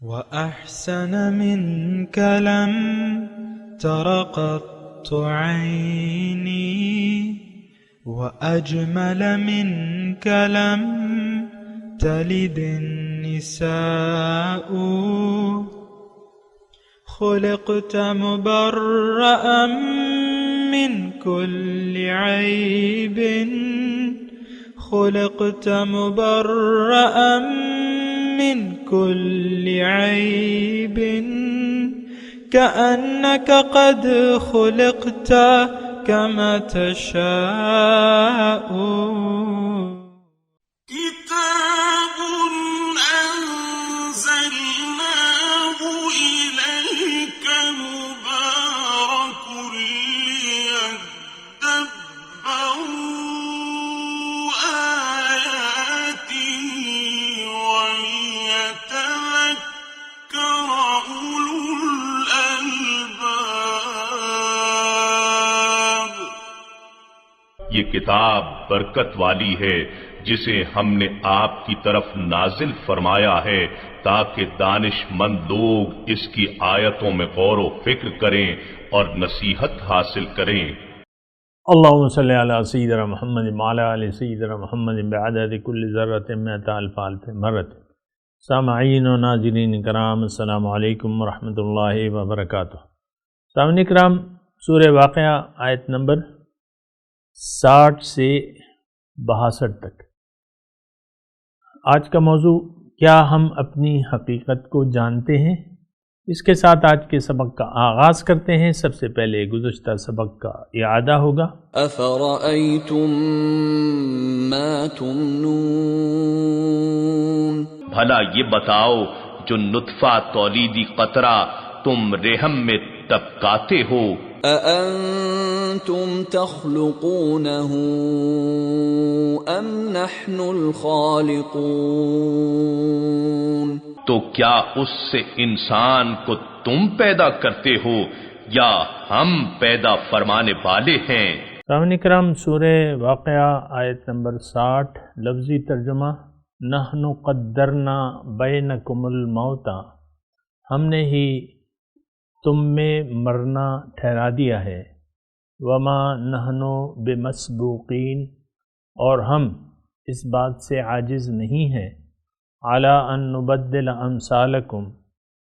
وأحسن منك لم تر قط عيني وأجمل منك لم تلد النساء خلقت مبرأ من كل عيب خلقت مبرأ من كل عيب كأنك قد خلقت كما تشاء كتاب أنزلناه إليك مبارك ليدبروا آياته وليتذكر أولو الألباب. یہ کتاب برکت والی ہے جسے ہم نے آپ کی طرف نازل فرمایا ہے تاکہ دانش مند لوگ اس کی آیتوں میں غور و فکر کریں اور نصیحت حاصل کریں. اللہم صلی علی سیدنا محمد وعلی آل سیدنا محمد بعدد کل ذرۃ مئۃ الف الف مرۃ. سامعین و ناظرین کرام، السلام علیکم ورحمۃ اللہ وبرکاتہ. سامعین کرام، سورہ واقعہ آیت نمبر 60 سے 62 تک. آج کا موضوع، کیا ہم اپنی حقیقت کو جانتے ہیں؟ اس کے ساتھ آج کے سبق کا آغاز کرتے ہیں. سب سے پہلے گزشتہ سبق کا اعادہ ہوگا. افرأیتم ما تمنون، بھلا یہ بتاؤ جو نطفہ تولیدی قطرہ تم رحم میں طبقاتے ہو، اانتم تخلقونه ام نحن الخالقون، تو کیا اس سے انسان کو تم پیدا کرتے ہو یا ہم پیدا فرمانے والے ہیں؟ سامعین کرام، سورہ واقعہ آیت نمبر 60، لفظی ترجمہ: نحن قدرنا بینکم الموت، ہم نے ہی تم میں مرنا ٹھہرا دیا ہے. وما نحن بمسبوقین، اور ہم اس بات سے عاجز نہیں ہیں. علی ان نبدل امثالکم،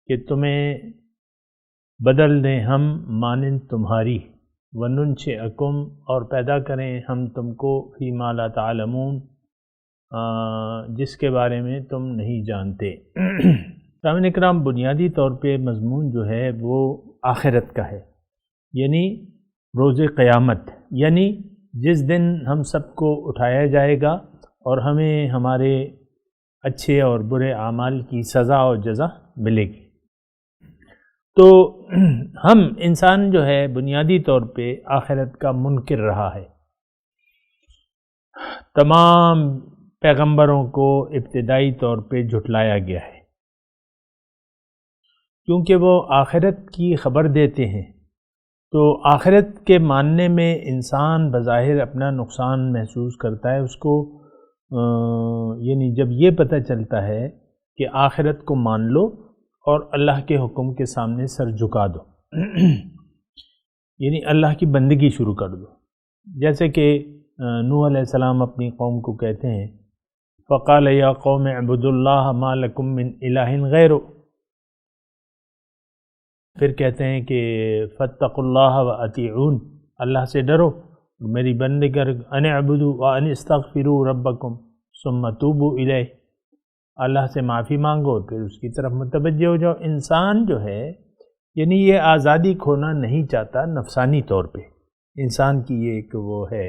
کہ تمہیں بدل دیں ہم مانند تمہاری. وننشئکم، اور پیدا کریں ہم تم کو فیما لا تعلمون، جس کے بارے میں تم نہیں جانتے. سامعین اکرام، بنیادی طور پہ مضمون جو ہے وہ آخرت کا ہے، یعنی روز قیامت، یعنی جس دن ہم سب کو اٹھایا جائے گا اور ہمیں ہمارے اچھے اور برے اعمال کی سزا اور جزا ملے گی. تو ہم انسان جو ہے بنیادی طور پہ آخرت کا منکر رہا ہے. تمام پیغمبروں کو ابتدائی طور پہ جھٹلایا گیا ہے، کیونکہ وہ آخرت کی خبر دیتے ہیں. تو آخرت کے ماننے میں انسان بظاہر اپنا نقصان محسوس کرتا ہے. اس کو یعنی جب یہ پتہ چلتا ہے کہ آخرت کو مان لو اور اللہ کے حکم کے سامنے سر جھکا دو، یعنی اللہ کی بندگی شروع کر دو. جیسے کہ نوح علیہ السلام اپنی قوم کو کہتے ہیں، فقال یا قوم اعبدوا اللہ ما لکم من الہ غیرہ. پھر کہتے ہیں کہ فاتقوا اللہ واطیعون، اللہ سے ڈرو، میری بندگی کر. ان اعبدوا وان استغفروا ربکم ثم توبوا الیہ، اللہ سے معافی مانگو پھر اس کی طرف متوجہ ہو جاؤ. انسان جو ہے یعنی یہ آزادی کھونا نہیں چاہتا نفسانی طور پہ. انسان کی یہ ایک وہ ہے،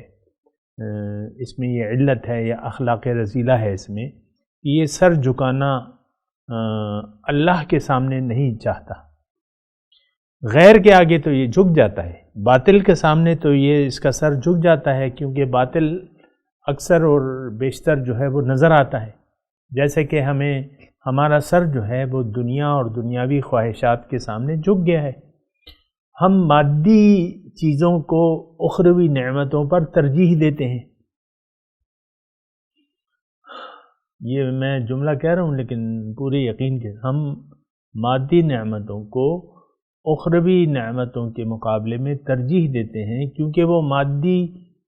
اس میں یہ علت ہے یا اخلاق رذیلہ ہے اس میں، کہ یہ سر جھکانا اللہ کے سامنے نہیں چاہتا. غیر کے آگے تو یہ جھک جاتا ہے، باطل کے سامنے تو یہ اس کا سر جھک جاتا ہے، کیونکہ باطل اکثر اور بیشتر جو ہے وہ نظر آتا ہے. جیسے کہ ہمیں ہمارا سر جو ہے وہ دنیا اور دنیاوی خواہشات کے سامنے جھک گیا ہے. ہم مادی چیزوں کو اخروی نعمتوں پر ترجیح دیتے ہیں. یہ میں جملہ کہہ رہا ہوں لیکن پورے یقین کے ہم مادی نعمتوں کو اخروی نعمتوں کے مقابلے میں ترجیح دیتے ہیں، کیونکہ وہ مادی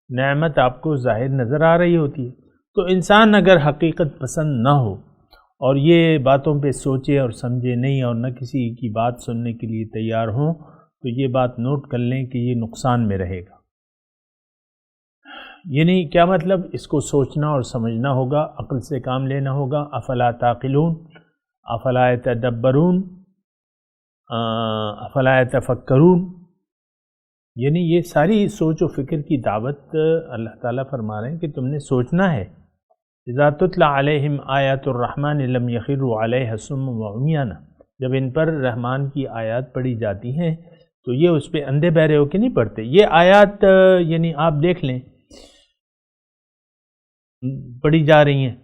نعمت آپ کو ظاہر نظر آ رہی ہوتی ہے۔ تو انسان اگر حقیقت پسند نہ ہو اور یہ باتوں پہ سوچے اور سمجھے نہیں اور نہ کسی کی بات سننے کے لیے تیار ہوں، تو یہ بات نوٹ کر لیں کہ یہ نقصان میں رہے گا۔ یعنی کیا مطلب؟ اس کو سوچنا اور سمجھنا ہوگا، عقل سے کام لینا ہوگا۔ افلا تعقلون، افلا یتدبرون، افلا یتفکرون، یعنی یہ ساری سوچ و فکر کی دعوت اللہ تعالیٰ فرما رہے ہیں کہ تم نے سوچنا ہے۔ اذا تتلی علیہم آیات الرحمن لم یخروا علیہا صما وعمیانا، جب ان پر رحمان کی آیات پڑھی جاتی ہیں تو یہ اس پہ اندھے بہرے ہو کے نہیں پڑھتے۔ یہ آیات یعنی آپ دیکھ لیں پڑھی جا رہی ہیں،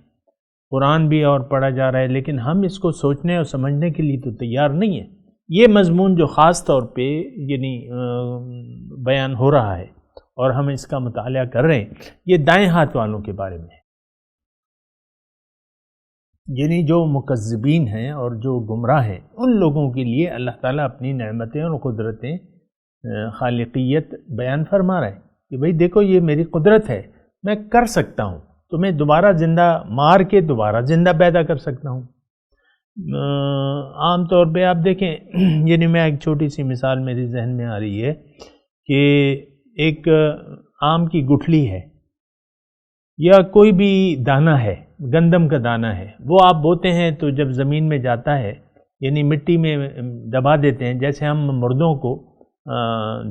قرآن بھی اور پڑھا جا رہا ہے، لیکن ہم اس کو سوچنے اور سمجھنے کے لیے تو تیار نہیں ہیں۔ یہ مضمون جو خاص طور پہ یعنی بیان ہو رہا ہے اور ہم اس کا مطالعہ کر رہے ہیں، یہ دائیں ہاتھ والوں کے بارے میں ہے، یعنی جو مکذبین ہیں اور جو گمراہ ہیں، ان لوگوں کے لیے اللہ تعالیٰ اپنی نعمتیں اور قدرتیں خالقیت بیان فرما رہا ہے کہ بھئی دیکھو یہ میری قدرت ہے، میں کر سکتا ہوں، تمہیں دوبارہ زندہ مار کے دوبارہ زندہ پیدا کر سکتا ہوں۔ عام طور پہ آپ دیکھیں، یعنی میں ایک چھوٹی سی مثال میری ذہن میں آ رہی ہے کہ ایک آم کی گٹھلی ہے یا کوئی بھی دانہ ہے، گندم کا دانہ ہے، وہ آپ بوتے ہیں تو جب زمین میں جاتا ہے یعنی مٹی میں دبا دیتے ہیں، جیسے ہم مردوں کو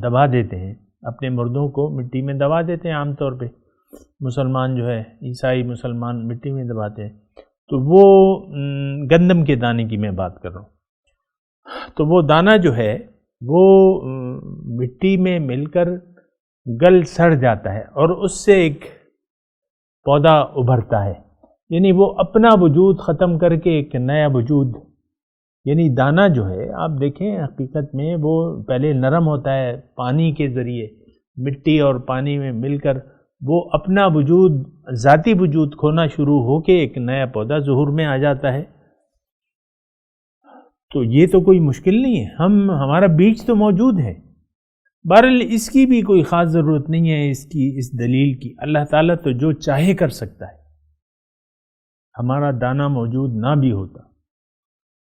دبا دیتے ہیں، اپنے مردوں کو مٹی میں دبا دیتے ہیں، عام طور پہ مسلمان جو ہے، عیسائی مسلمان مٹی میں دباتے ہیں، تو وہ گندم کے دانے کی میں بات کر رہا ہوں۔ تو وہ دانہ جو ہے وہ مٹی میں مل کر گل سڑ جاتا ہے اور اس سے ایک پودا ابھرتا ہے، یعنی وہ اپنا وجود ختم کر کے ایک نیا وجود، یعنی دانہ جو ہے آپ دیکھیں حقیقت میں وہ پہلے نرم ہوتا ہے، پانی کے ذریعے مٹی اور پانی میں مل کر وہ اپنا وجود، ذاتی وجود کھونا شروع ہو کے ایک نیا پودا ظہور میں آ جاتا ہے۔ تو یہ تو کوئی مشکل نہیں ہے، ہمارا بیج تو موجود ہے۔ بہرحال اس کی بھی کوئی خاص ضرورت نہیں ہے، اس دلیل کی۔ اللہ تعالیٰ تو جو چاہے کر سکتا ہے۔ ہمارا دانہ موجود نہ بھی ہوتا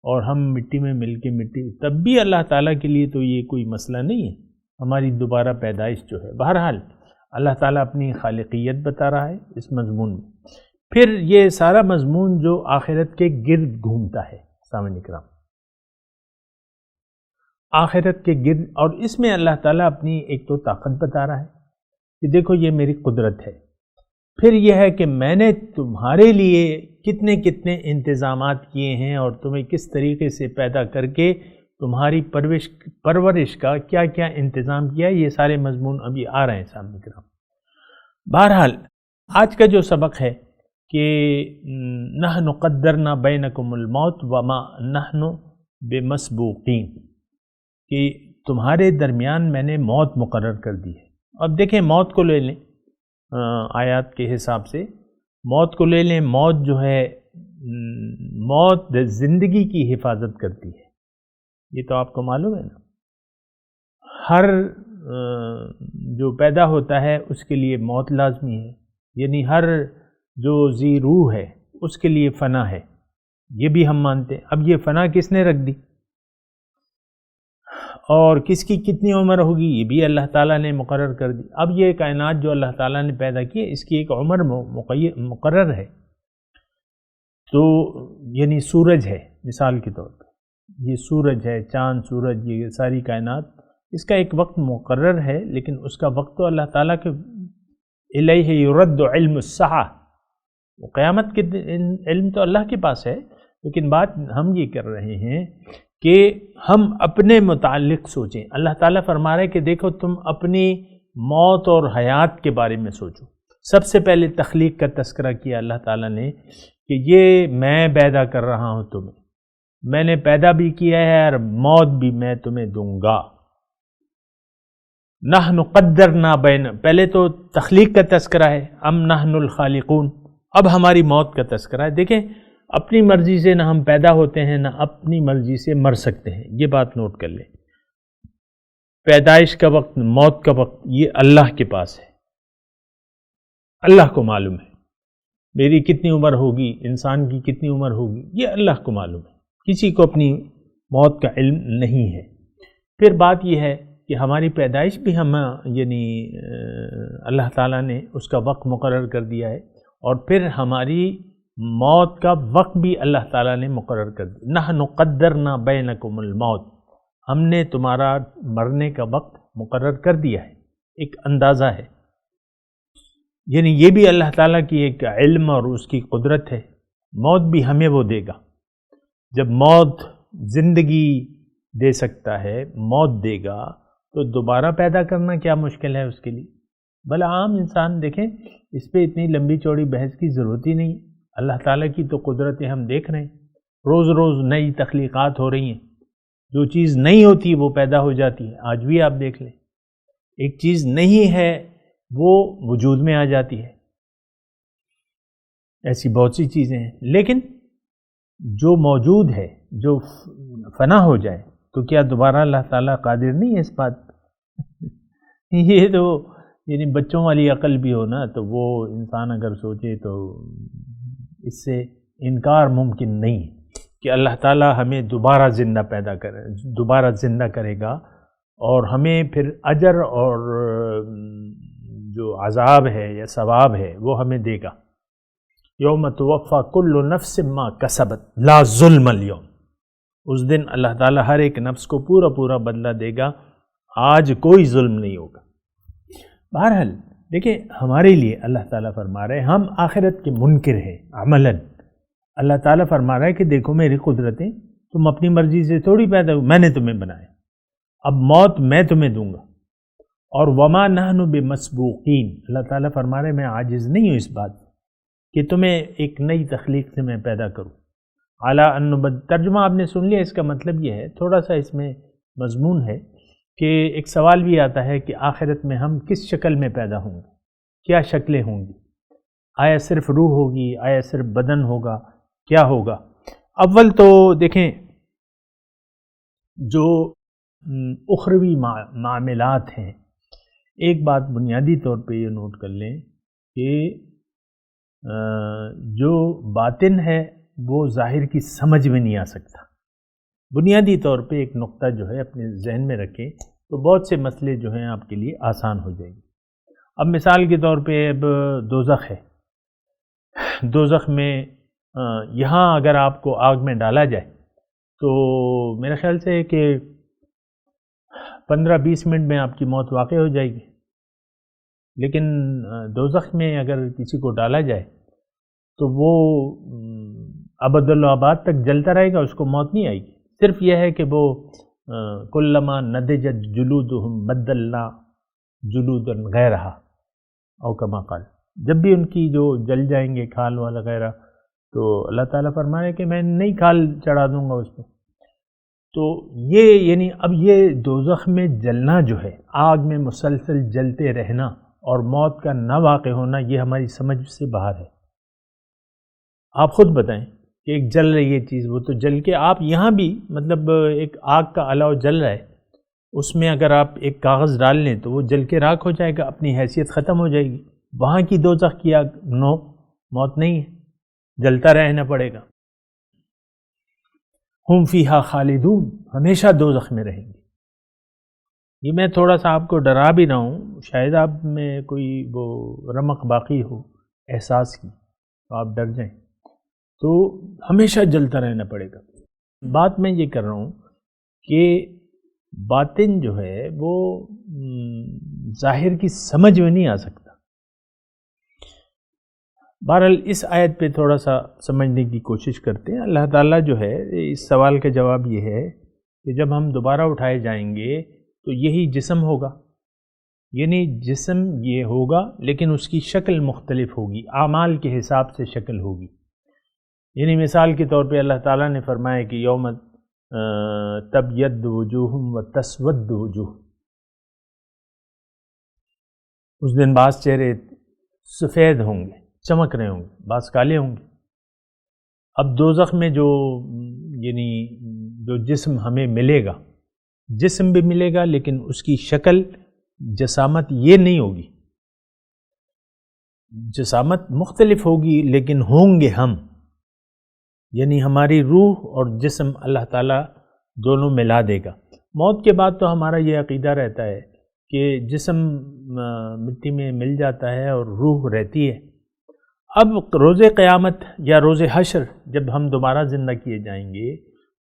اور ہم مٹی میں مل کے مٹی، تب بھی اللہ تعالیٰ کے لیے تو یہ کوئی مسئلہ نہیں ہے، ہماری دوبارہ پیدائش جو ہے۔ بہرحال اللہ تعالیٰ اپنی خالقیت بتا رہا ہے اس مضمون میں۔ پھر یہ سارا مضمون جو آخرت کے گرد گھومتا ہے، سامعین کرام، آخرت کے گرد، اور اس میں اللہ تعالیٰ اپنی ایک تو طاقت بتا رہا ہے کہ دیکھو یہ میری قدرت ہے، پھر یہ ہے کہ میں نے تمہارے لیے کتنے کتنے انتظامات کیے ہیں اور تمہیں کس طریقے سے پیدا کر کے تمہاری پرورش کا کیا کیا انتظام کیا ہے۔ یہ سارے مضمون ابھی آ رہے ہیں سامنے کی طرف۔ بہرحال آج کا جو سبق ہے کہ نحن قدرنا بینکم الموت وما نحن بمسبوقین، کہ تمہارے درمیان میں نے موت مقرر کر دی ہے۔ اب دیکھیں موت کو لے لیں، آیات کے حساب سے موت کو لے لیں۔ موت جو ہے، موت زندگی کی حفاظت کرتی ہے، یہ تو آپ کو معلوم ہے نا۔ ہر جو پیدا ہوتا ہے اس کے لیے موت لازمی ہے، یعنی ہر جو ذی روح ہے اس کے لیے فنا ہے، یہ بھی ہم مانتے ہیں۔ اب یہ فنا کس نے رکھ دی اور کس کی کتنی عمر ہوگی یہ بھی اللہ تعالیٰ نے مقرر کر دی۔ اب یہ کائنات جو اللہ تعالیٰ نے پیدا کی ہے اس کی ایک عمر مقرر ہے، تو یعنی سورج ہے مثال کے طور پر، یہ سورج ہے، چاند، سورج، یہ ساری کائنات، اس کا ایک وقت مقرر ہے، لیکن اس کا وقت تو اللہ تعالیٰ کے الیہ یرد علم الساعہ، قیامت کے علم تو اللہ کے پاس ہے، لیکن بات ہم یہ کر رہے ہیں کہ ہم اپنے متعلق سوچیں۔ اللہ تعالیٰ فرما رہے کہ دیکھو تم اپنی موت اور حیات کے بارے میں سوچو۔ سب سے پہلے تخلیق کا تذکرہ کیا اللہ تعالیٰ نے کہ یہ میں پیدا کر رہا ہوں تمہیں، میں نے پیدا بھی کیا ہے اور موت بھی میں تمہیں دوں گا۔ نحن قدرنا بین، پہلے تو تخلیق کا تذکرہ ہے، ام نحن الخالقون، اب ہماری موت کا تذکرہ ہے۔ دیکھیں اپنی مرضی سے نہ ہم پیدا ہوتے ہیں، نہ اپنی مرضی سے مر سکتے ہیں. یہ بات نوٹ کر لیں. پیدائش کا وقت، موت کا وقت، یہ اللہ کے پاس ہے. اللہ کو معلوم ہے میری کتنی عمر ہوگی، انسان کی کتنی عمر ہوگی، یہ اللہ کو معلوم ہے. کسی کو اپنی موت کا علم نہیں ہے. پھر بات یہ ہے کہ ہماری پیدائش بھی ہم یعنی اللہ تعالیٰ نے اس کا وقت مقرر کر دیا ہے، اور پھر ہماری موت کا وقت بھی اللہ تعالیٰ نے مقرر کر دیا. نحن قدرنا بینکم الموت، ہم نے تمہارا مرنے کا وقت مقرر کر دیا ہے. ایک اندازہ ہے، یعنی یہ بھی اللہ تعالیٰ کی ایک علم اور اس کی قدرت ہے. موت بھی ہمیں وہ دے گا. جب موت زندگی دے سکتا ہے، موت دے گا، تو دوبارہ پیدا کرنا کیا مشکل ہے اس کے لیے. بھلا عام انسان دیکھیں، اس پہ اتنی لمبی چوڑی بحث کی ضرورت ہی نہیں. اللہ تعالیٰ کی تو قدرتیں ہم دیکھ رہے ہیں، روز روز نئی تخلیقات ہو رہی ہیں. جو چیز نہیں ہوتی وہ پیدا ہو جاتی ہے. آج بھی آپ دیکھ لیں، ایک چیز نہیں ہے وہ وجود میں آ جاتی ہے. ایسی بہت سی چیزیں ہیں. لیکن جو موجود ہے، جو فنا ہو جائے، تو کیا دوبارہ اللہ تعالیٰ قادر نہیں ہے اس بات؟ یہ تو یعنی بچوں والی عقل بھی ہو نا، تو وہ انسان اگر سوچے تو اس سے انکار ممکن نہیں ہے کہ اللہ تعالیٰ ہمیں دوبارہ زندہ پیدا کرے، دوبارہ زندہ کرے گا، اور ہمیں پھر اجر اور جو عذاب ہے یا ثواب ہے وہ ہمیں دے گا. یوم توفی کل نفس ما کسبت لا ظلم اليوم. اس دن اللہ تعالیٰ ہر ایک نفس کو پورا پورا بدلہ دے گا، آج کوئی ظلم نہیں ہوگا. بہرحال دیکھیں، ہمارے لیے اللہ تعالیٰ فرما رہے ہیں، ہم آخرت کے منکر ہیں عملاً. اللہ تعالیٰ فرما رہا ہے کہ دیکھو میری قدرتیں، تم اپنی مرضی سے تھوڑی پیدا ہو، میں نے تمہیں بنایا، اب موت میں تمہیں دوں گا. اور وما نحن بمسبوقین، اللہ تعالیٰ فرما رہے ہیں میں عاجز نہیں ہوں اس بات کہ تمہیں ایک نئی تخلیق سے میں پیدا کروں. اعلیٰ ترجمہ آپ نے سن لیا. اس کا مطلب یہ ہے، تھوڑا سا اس میں مضمون ہے کہ ایک سوال بھی آتا ہے کہ آخرت میں ہم کس شکل میں پیدا ہوں گے، کیا شکلیں ہوں گی، آیا صرف روح ہوگی، آیا صرف بدن ہوگا، کیا ہوگا؟ اول تو دیکھیں، جو اخروی معاملات ہیں، ایک بات بنیادی طور پہ یہ نوٹ کر لیں کہ جو باطن ہے وہ ظاہر کی سمجھ میں نہیں آ سکتا. بنیادی طور پہ ایک نقطہ جو ہے اپنے ذہن میں رکھیں تو بہت سے مسئلے جو ہیں آپ کے لیے آسان ہو جائیں گے. اب مثال کے طور پہ اب دوزخ ہے. دوزخ میں یہاں اگر آپ کو آگ میں ڈالا جائے تو میرے خیال سے کہ 15-20 منٹ میں آپ کی موت واقع ہو جائے گی. لیکن دوزخ میں اگر کسی کو ڈالا جائے تو وہ ابدالآباد تک جلتا رہے گا، اس کو موت نہیں آئے گی. صرف یہ ہے کہ وہ کلما نضجت جلودہم بدلنا جلودا غیرہا او کما قال، جب بھی ان کی جو جل جائیں گے کھال والا غیرہ، تو اللہ تعالیٰ فرما رہے کہ میں نئی کھال چڑھا دوں گا اس پہ. تو یہ یعنی اب یہ دوزخ میں جلنا جو ہے، آگ میں مسلسل جلتے رہنا اور موت کا نہ واقع ہونا، یہ ہماری سمجھ سے باہر ہے. آپ خود بتائیں کہ ایک جل رہی ہے چیز، وہ تو جل کے آپ یہاں بھی مطلب ایک آگ کا الاؤ جل رہا ہے، اس میں اگر آپ ایک کاغذ ڈال لیں تو وہ جل کے راکھ ہو جائے گا، اپنی حیثیت ختم ہو جائے گی. وہاں کی دوزخ کی آگ نو، موت نہیں ہے، جلتا رہنا پڑے گا. ہم فیہا خالدون، ہمیشہ دوزخ میں رہیں گے. یہ میں تھوڑا سا آپ کو ڈرا بھی رہا ہوں، شاید آپ میں کوئی وہ رمق باقی ہو احساس کی تو آپ ڈر جائیں. تو ہمیشہ جلتا رہنا پڑے گا. بات میں یہ کر رہا ہوں کہ باطن جو ہے وہ ظاہر کی سمجھ میں نہیں آ سکتا. بہرحال اس آیت پہ تھوڑا سا سمجھنے کی کوشش کرتے ہیں. اللہ تعالیٰ جو ہے، اس سوال کا جواب یہ ہے کہ جب ہم دوبارہ اٹھائے جائیں گے تو یہی جسم ہوگا، یعنی جسم یہ ہوگا لیکن اس کی شکل مختلف ہوگی، اعمال کے حساب سے شکل ہوگی. یعنی مثال کے طور پہ اللہ تعالیٰ نے فرمایا کہ یوم تبید وجوہم و تسود وجوہ، اس دن بعض چہرے سفید ہوں گے، چمک رہے ہوں گے، بعض کالے ہوں گے. اب دوزخ میں جو یعنی جو جسم ہمیں ملے گا، جسم بھی ملے گا لیکن اس کی شکل جسامت یہ نہیں ہوگی، جسامت مختلف ہوگی لیکن ہوں گے ہم، یعنی ہماری روح اور جسم اللہ تعالیٰ دونوں ملا دے گا۔ موت کے بعد تو ہمارا یہ عقیدہ رہتا ہے کہ جسم مٹی میں مل جاتا ہے اور روح رہتی ہے۔ اب روز قیامت یا روز حشر جب ہم دوبارہ زندہ کیے جائیں گے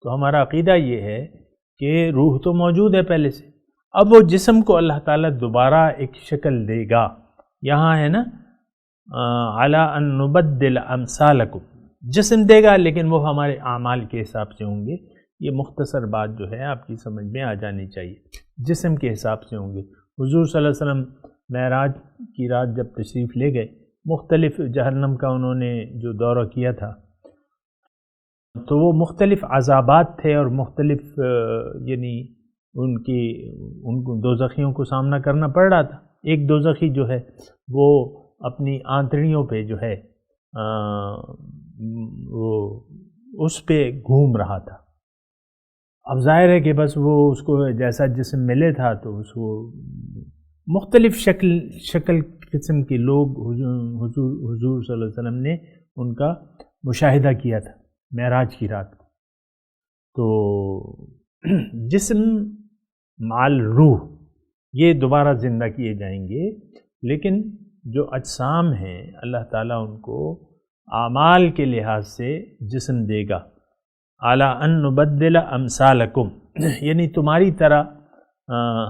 تو ہمارا عقیدہ یہ ہے کہ روح تو موجود ہے پہلے سے، اب وہ جسم کو اللہ تعالیٰ دوبارہ ایک شکل دے گا۔ یہاں ہے نا عَلَىٰ أَن نُبَدِّلَ أَمْثَالَكُمْ، جسم دے گا لیکن وہ ہمارے اعمال کے حساب سے ہوں گے۔ یہ مختصر بات جو ہے آپ کی سمجھ میں آ جانی چاہیے، جسم کے حساب سے ہوں گے۔ حضور صلی اللہ علیہ وسلم معراج کی رات جب تشریف لے گئے، مختلف جہنم کا انہوں نے جو دورہ کیا تھا تو وہ مختلف عذابات تھے اور مختلف یعنی ان کو دوزخیوں کو سامنا کرنا پڑ رہا تھا۔ ایک دوزخی جو ہے وہ اپنی آنتڑیوں پہ جو ہے وہ اس پہ گھوم رہا تھا۔ اب ظاہر ہے کہ بس وہ اس کو جیسا جسم ملے تھا تو اس کو مختلف شکل قسم کے لوگ حضور صلی اللہ علیہ وسلم نے ان کا مشاہدہ کیا تھا معراج کی رات کو۔ تو جسم مال روح یہ دوبارہ زندہ کیے جائیں گے، لیکن جو اجسام ہیں اللہ تعالیٰ ان کو اعمال کے لحاظ سے جسم دے گا۔ عَلَىٰ أَن نُبَدِّلَ أَمْثَالَكُمْ، یعنی تمہاری طرح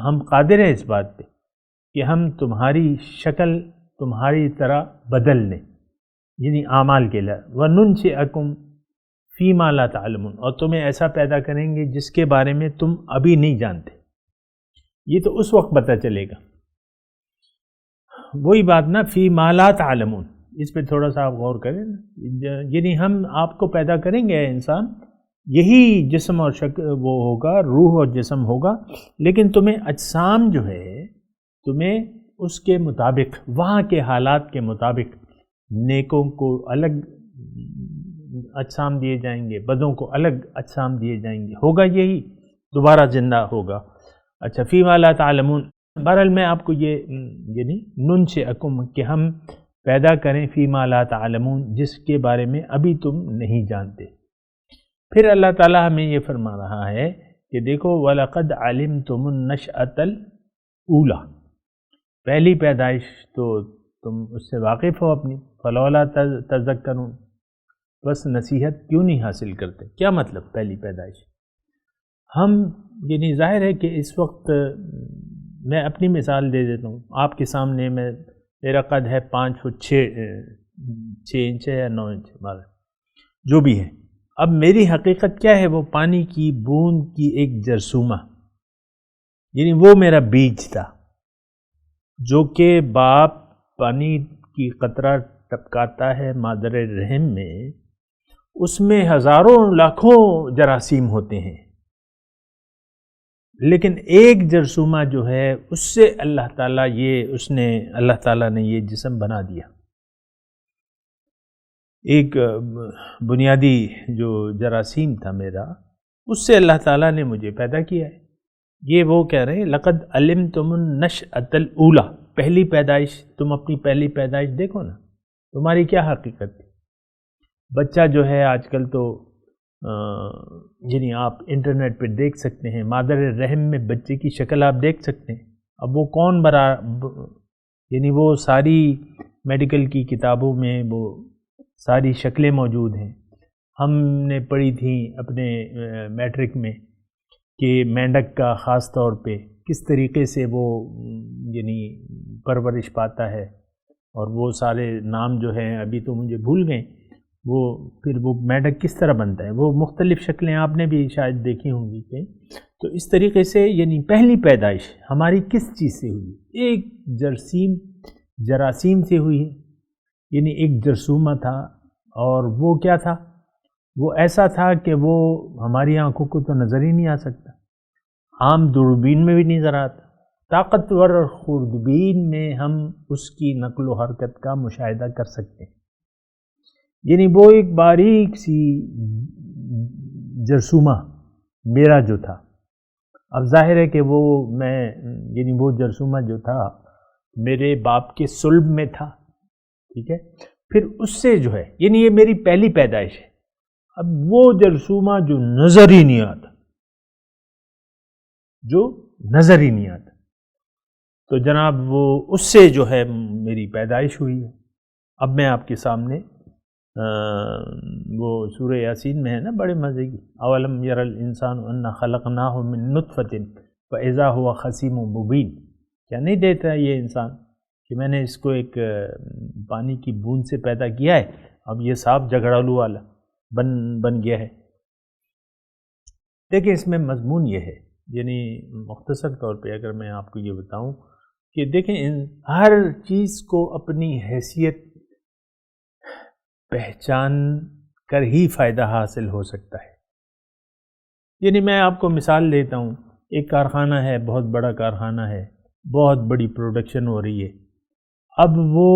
ہم قادر ہیں اس بات پہ کہ ہم تمہاری شکل تمہاری طرح بدل لیں، یعنی اعمال کے لحاظ۔ وَنُنشِئَكُمْ فِي مَا لَا تَعْلَمُونَ، اور تمہیں ایسا پیدا کریں گے جس کے بارے میں تم ابھی نہیں جانتے۔ یہ تو اس وقت پتہ چلے گا، وہی بات نا فی ما لا تعلمون، اس پہ تھوڑا سا آپ غور کریں نا، یعنی ہم آپ کو پیدا کریں گے انسان، یہی جسم اور شکل وہ ہوگا، روح اور جسم ہوگا، لیکن تمہیں اجسام جو ہے تمہیں اس کے مطابق وہاں کے حالات کے مطابق نیکوں کو الگ اجسام دیے جائیں گے، بدوں کو الگ اجسام دیے جائیں گے، ہوگا یہی، دوبارہ زندہ ہوگا۔ اچھا فی ما لا تعلمون، بہرحال میں آپ کو یہ یعنی ننشئکم کہ ہم پیدا کریں فی ما لا تعلمون جس کے بارے میں ابھی تم نہیں جانتے۔ پھر اللہ تعالیٰ ہمیں یہ فرما رہا ہے کہ دیکھو وَلَقَدْ عَلِمْتُمُ النَّشْأَةَ الْأُولَى، پہلی پیدائش تو تم اس سے واقف ہو اپنی، فَلَوْلَا تَذَكَّرُونَ، بس نصیحت کیوں نہیں حاصل کرتے؟ کیا مطلب پہلی پیدائش؟ ہم یعنی ظاہر ہے کہ اس وقت میں اپنی مثال دے دیتا ہوں آپ کے سامنے، میرا قد ہے 5 فٹ 6 انچ یا 9 انچ ہمارا جو بھی ہے۔ اب میری حقیقت کیا ہے؟ وہ پانی کی بوند کی ایک جرثومہ، یعنی وہ میرا بیج تھا جو کہ باپ پانی کی قطرہ ٹپکاتا ہے مادر رحم میں، اس میں ہزاروں لاکھوں جراثیم ہوتے ہیں، لیکن ایک جرثومہ جو ہے اس سے اللہ تعالیٰ نے یہ جسم بنا دیا۔ ایک بنیادی جو جراثیم تھا میرا، اس سے اللہ تعالیٰ نے مجھے پیدا کیا ہے۔ یہ وہ کہہ رہے ہیں لقد علمتم النشأۃ الاولی، پہلی پیدائش، تم اپنی پہلی پیدائش دیکھو نا، تمہاری کیا حقیقت تھی؟ بچہ جو ہے آج کل تو یعنی آپ انٹرنیٹ پہ دیکھ سکتے ہیں، مادر رحم میں بچے کی شکل آپ دیکھ سکتے ہیں۔ اب وہ کون یعنی وہ ساری میڈیکل کی کتابوں میں وہ ساری شکلیں موجود ہیں۔ ہم نے پڑھی تھیں اپنے میٹرک میں کہ مینڈک کا خاص طور پہ کس طریقے سے وہ یعنی پرورش پاتا ہے، اور وہ سارے نام جو ہیں ابھی تو مجھے بھول گئے، وہ پھر وہ مینڈک کس طرح بنتا ہے، وہ مختلف شکلیں آپ نے بھی شاید دیکھی ہوں گی کہ تو اس طریقے سے یعنی پہلی پیدائش ہماری کس چیز سے ہوئی؟ ایک جراثیم سے ہوئی ہے، یعنی ایک جرثومہ تھا، اور وہ کیا تھا؟ وہ ایسا تھا کہ وہ ہماری آنکھوں کو تو نظر ہی نہیں آ سکتا، عام دوربین میں بھی نہیں نظر آتا، طاقتور خوردبین میں ہم اس کی نقل و حرکت کا مشاہدہ کر سکتے ہیں۔ یعنی وہ ایک باریک سی جرثومہ میرا جو تھا، اب ظاہر ہے کہ وہ میں یعنی وہ جرثومہ جو تھا میرے باپ کے صلب میں تھا، ٹھیک ہے، پھر اس سے جو ہے یعنی یہ میری پہلی پیدائش ہے، اب وہ جرثومہ جو نظر ہی نہیں آتا، جو نظر ہی نہیں آتا، تو جناب وہ اس سے جو ہے میری پیدائش ہوئی ہے۔ اب میں آپ کے سامنے وہ سورہ یاسین میں ہے نا بڑے مزے کی، اولم یر الانسان انا خلقناہ من نطفۃ فاذا هو خصیم مبین، کیا نہیں دیتا یہ انسان کہ میں نے اس کو ایک پانی کی بوند سے پیدا کیا ہے، اب یہ صاف جھگڑالو والا بن گیا ہے۔ دیکھیں اس میں مضمون یہ ہے، یعنی مختصر طور پہ اگر میں آپ کو یہ بتاؤں کہ دیکھیں ہر چیز کو اپنی حیثیت پہچان کر ہی فائدہ حاصل ہو سکتا ہے۔ یعنی میں آپ کو مثال دیتا ہوں، ایک کارخانہ ہے، بہت بڑا کارخانہ ہے، بہت بڑی پروڈکشن ہو رہی ہے، اب وہ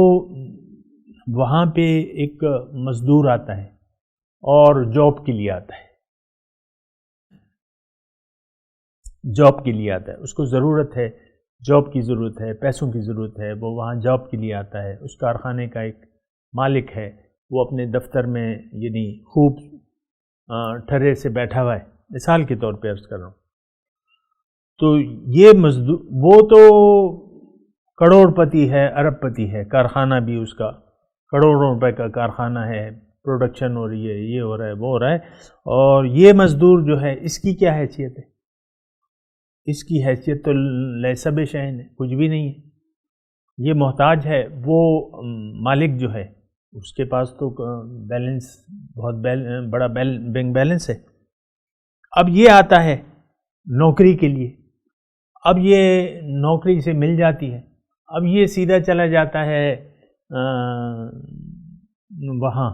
وہاں پہ ایک مزدور آتا ہے اور جاب کے لیے آتا ہے، جاب کے لیے آتا ہے، اس کو ضرورت ہے، جاب کی ضرورت ہے، پیسوں کی ضرورت ہے، وہ وہاں جاب کے لیے آتا ہے۔ اس کارخانے کا ایک مالک ہے، وہ اپنے دفتر میں یعنی خوب ٹھرے سے بیٹھا ہوا ہے، مثال کے طور پہ عرض کر رہا ہوں، تو یہ مزدور وہ تو کروڑ پتی ہے، ارب پتی ہے، کارخانہ بھی اس کا کروڑوں روپے کا کارخانہ ہے، پروڈکشن ہو رہی ہے، یہ ہو رہا ہے، وہ ہو رہا ہے، اور یہ مزدور جو ہے اس کی کیا حیثیت ہے؟ اس کی حیثیت تو لیس بشیء ہے، کچھ بھی نہیں ہے، یہ محتاج ہے، وہ مالک جو ہے اس کے پاس تو بیلنس بہت بڑا بینک بیلنس ہے۔ اب یہ آتا ہے نوکری کے لیے، اب یہ نوکری سے مل جاتی ہے، اب یہ سیدھا چلا جاتا ہے وہاں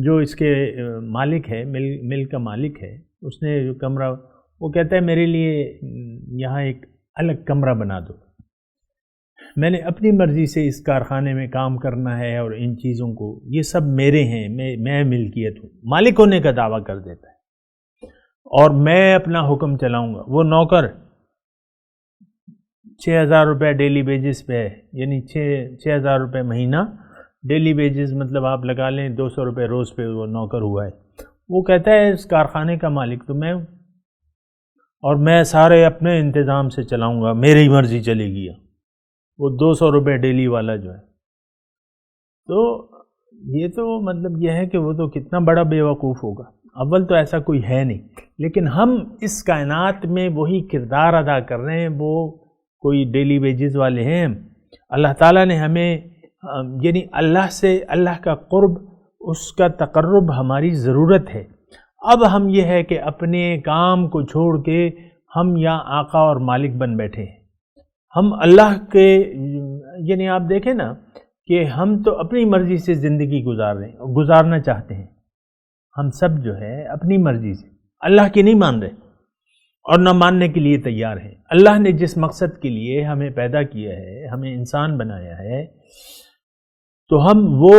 جو اس کے مالک ہے، مل کا مالک ہے، اس نے جو کمرہ، وہ کہتا ہے میرے لیے یہاں ایک الگ کمرہ بنا دو، میں نے اپنی مرضی سے اس کارخانے میں کام کرنا ہے اور ان چیزوں کو، یہ سب میرے ہیں، میں ملکیت ہوں، مالک ہونے کا دعویٰ کر دیتا ہے، اور میں اپنا حکم چلاؤں گا۔ وہ نوکر 6,000 روپے ڈیلی بیجز پہ ہے، یعنی 6,000 روپے مہینہ ڈیلی بیجز، مطلب آپ لگا لیں 200 روپے روز پہ وہ نوکر ہوا ہے۔ وہ کہتا ہے اس کارخانے کا مالک تو میں ہوں، اور میں سارے اپنے انتظام سے چلاؤں گا، میری مرضی چلے گی۔ وہ 200 روپے ڈیلی والا جو ہے، تو یہ تو مطلب یہ ہے کہ وہ تو کتنا بڑا بے وقوف ہوگا، اول تو ایسا کوئی ہے نہیں، لیکن ہم اس کائنات میں وہی کردار ادا کر رہے ہیں، وہ کوئی ڈیلی ویجز والے ہیں۔ اللہ تعالیٰ نے ہمیں یعنی اللہ سے، اللہ کا قرب، اس کا تقرب ہماری ضرورت ہے۔ اب ہم یہ ہے کہ اپنے کام کو چھوڑ کے ہم یا آقا اور مالک بن بیٹھے ہیں، ہم اللہ کے، یعنی آپ دیکھیں نا کہ ہم تو اپنی مرضی سے زندگی گزارنا چاہتے ہیں، ہم سب جو ہے اپنی مرضی سے، اللہ کی نہیں مان رہے اور نہ ماننے کے لیے تیار ہیں۔ اللہ نے جس مقصد کے لیے ہمیں پیدا کیا ہے، ہمیں انسان بنایا ہے، تو ہم وہ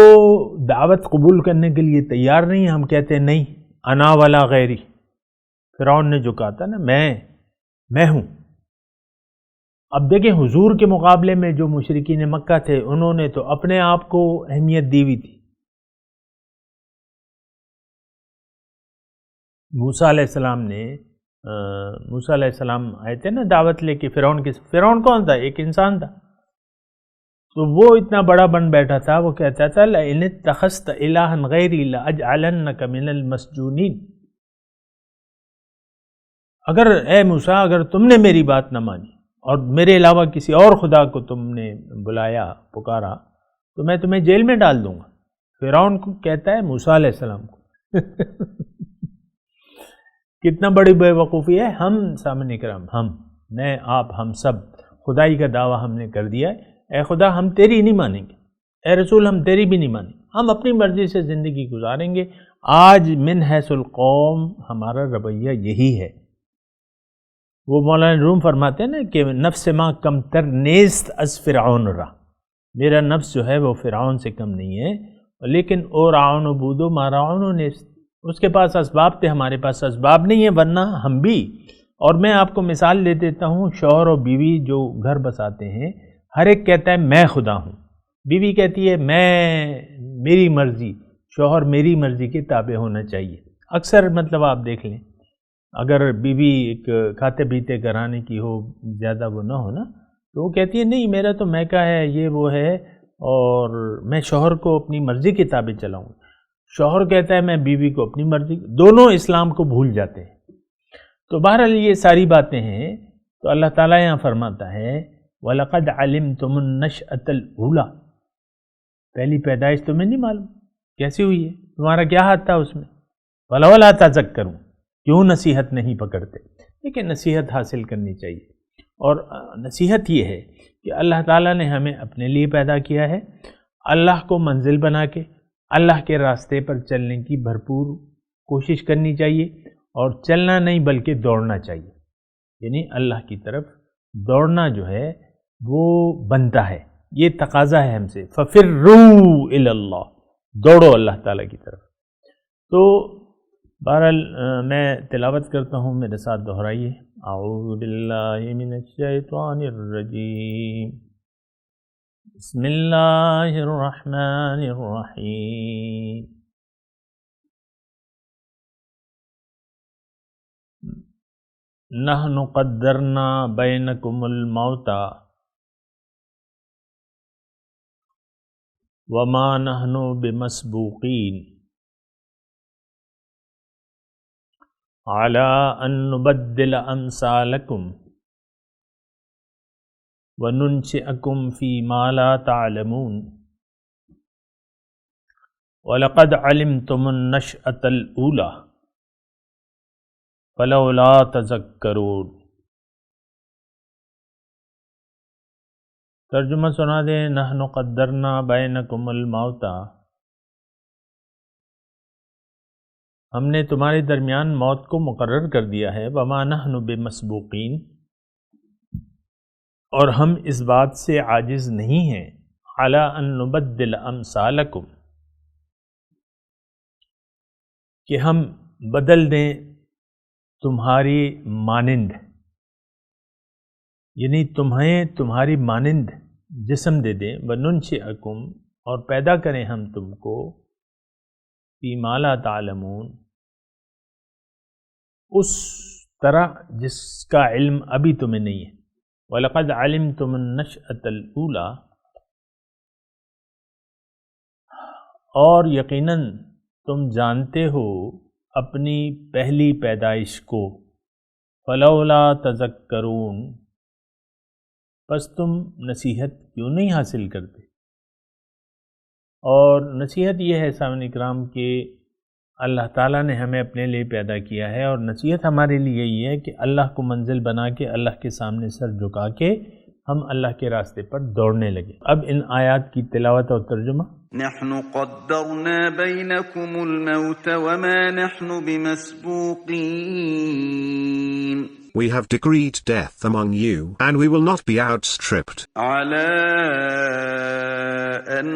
دعوت قبول کرنے کے لیے تیار نہیں، ہم کہتے ہیں نہیں، انا ولا غیری۔ فرعون نے جو کہا تھا نا، میں ہوں۔ اب دیکھیں حضور کے مقابلے میں جو مشرکین مکہ تھے، انہوں نے تو اپنے آپ کو اہمیت دی ہوئی تھی۔ موسیٰ علیہ السلام آئے تھے نا دعوت لے کے فرعون کون تھا؟ ایک انسان تھا، تو وہ اتنا بڑا بن بیٹھا تھا، وہ کہتا تھا لَإِنِ اتَّخَذْتَ إِلَٰهًا غَيْرِي لَأَجْعَلَنَّكَ مِنَ الْمَسْجُونِينَ، اگر اے موسیٰ، اگر تم نے میری بات نہ مانی اور میرے علاوہ کسی اور خدا کو تم نے بلایا، پکارا، تو میں تمہیں جیل میں ڈال دوں گا۔ فرعون کو کہتا ہے موسیٰ علیہ السلام کو کتنا بڑی بے وقوفی ہے۔ ہم سامنے کرام، میں، آپ، ہم سب خدائی کا دعویٰ ہم نے کر دیا ہے، اے خدا ہم تیری نہیں مانیں گے، اے رسول ہم تیری بھی نہیں مانیں، ہم اپنی مرضی سے زندگی گزاریں گے۔ آج من حیث القوم ہمارا رویہ یہی ہے۔ وہ مولانا روم فرماتے ہیں نا کہ نفس ماں کم تر نیست از فرعون را، میرا نفس جو ہے وہ فرعون سے کم نہیں ہے، لیکن او راعون عبودو ما راعون نے اس کے پاس اسباب تھے، ہمارے پاس اسباب نہیں ہیں، ورنہ ہم بھی. اور میں آپ کو مثال دے دیتا ہوں، شوہر اور بیوی جو گھر بساتے ہیں، ہر ایک کہتا ہے میں خدا ہوں. بیوی کہتی ہے میری مرضی، شوہر میری مرضی کے تابع ہونا چاہیے. اکثر مطلب آپ دیکھ لیں، اگر بیوی ایک کھاتے پیتے گھرانے کی ہو، زیادہ وہ نہ ہو نا، تو وہ کہتی ہے نہیں میرا تو میکا ہے، یہ وہ ہے، اور میں شوہر کو اپنی مرضی کے تابع چلاؤں. شوہر کہتا ہے میں بیوی کو اپنی مرضی، دونوں اسلام کو بھول جاتے ہیں. تو بہرحال یہ ساری باتیں ہیں. تو اللہ تعالیٰ یہاں فرماتا ہے وَلَقَدْ عَلِمْتُمُ النَّشْأَةَ الْأُولَى، پہلی پیدائش تمہیں نہیں معلوم کیسی ہوئی ہے، تمہارا کیا ہاتھ تھا اس میں. وَلَوْلَا تَذَكَّرُونَ، کیوں نصیحت نہیں پکڑتے. لیکن نصیحت حاصل کرنی چاہیے، اور نصیحت یہ ہے کہ اللہ تعالیٰ نے ہمیں اپنے لیے پیدا کیا ہے، اللہ کو منزل بنا کے اللہ کے راستے پر چلنے کی بھرپور کوشش کرنی چاہیے، اور چلنا نہیں بلکہ دوڑنا چاہیے. یعنی اللہ کی طرف دوڑنا جو ہے وہ بنتا ہے، یہ تقاضا ہے ہم سے. فَفِرُّوا إِلَى اللَّهِ، دوڑو اللہ تعالیٰ کی طرف. تو بہرحال میں تلاوت کرتا ہوں، میرے ساتھ دہرائیے. اعوذ باللہ من الشیطان الرجیم، بسم اللہ الرحمن الرحیم. نحن قدرنا بینکم الموت وما نحن بمسبوقین عَلَىٰ أَن نُبَدِّلَ أَمْثَالَكُمْ وَنُنشِئَكُمْ فِي مَا لَا تَعْلَمُونَ وَلَقَدْ عَلِمْتُمُ النَّشْأَةَ الْأُولَىٰ فَلَوْلَا تَذَكَّرُونَ. ترجمہ سنا دیں. نحن قدرنا بینکم الموت، ہم نے تمہارے درمیان موت کو مقرر کر دیا ہے. وما نحن بمسبوقین، اور ہم اس بات سے عاجز نہیں ہیں. علی ان نبدل امثالکم، کہ ہم بدل دیں تمہاری مانند، یعنی تمہیں تمہاری مانند جسم دے دیں. وننشئکم، اور پیدا کریں ہم تم کو فی ما لا تعلمون، اس طرح جس کا علم ابھی تمہیں نہیں ہے. وَلَقَدْ عَلِمْتُمُ النَّشْأَةَ الْأُولَىٰ، اور یقیناً تم جانتے ہو اپنی پہلی پیدائش کو. فَلَوْلَا تَذَكَّرُونَ، پس تم نصیحت کیوں نہیں حاصل کرتے. اور نصیحت یہ ہے سامعین اکرام کہ اللہ تعالیٰ نے ہمیں اپنے لیے پیدا کیا ہے، اور نصیحت ہمارے لیے یہ ہے کہ اللہ کو منزل بنا کے اللہ کے سامنے سر جھکا کے ہم اللہ کے راستے پر دوڑنے لگے. اب ان آیات کی تلاوت اور ترجمہ. نحن قدرنا بينكم الموت وما نحن بمسبوقين. We have decreed death among you, and we will not be outstripped. على أن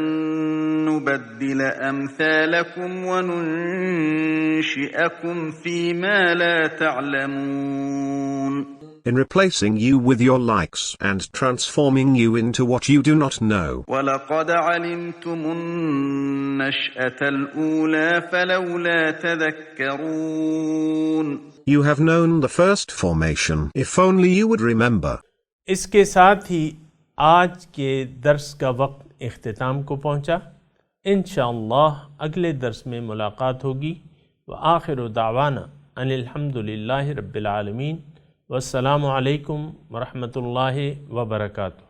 نبدل أمثالكم وننشئكم فيما لا تعلمون. In replacing you with your likes and transforming you into what you do not know. وَلَقَدْ عَلِمْتُمُ النَّشْأَةَ الْأُولَى فَلَوْلَا تَذَكَّرُونَ. You have known the first formation, if only you would remember. اس کے ساتھ ہی آج کے درس کا وقت اختتام کو پہنچا. انشاءاللہ اگلے درس میں ملاقات ہوگی. وآخر دعوانا ان الحمدللہ رب العالمین. والسلام علیکم ورحمۃ اللہ وبرکاتہ.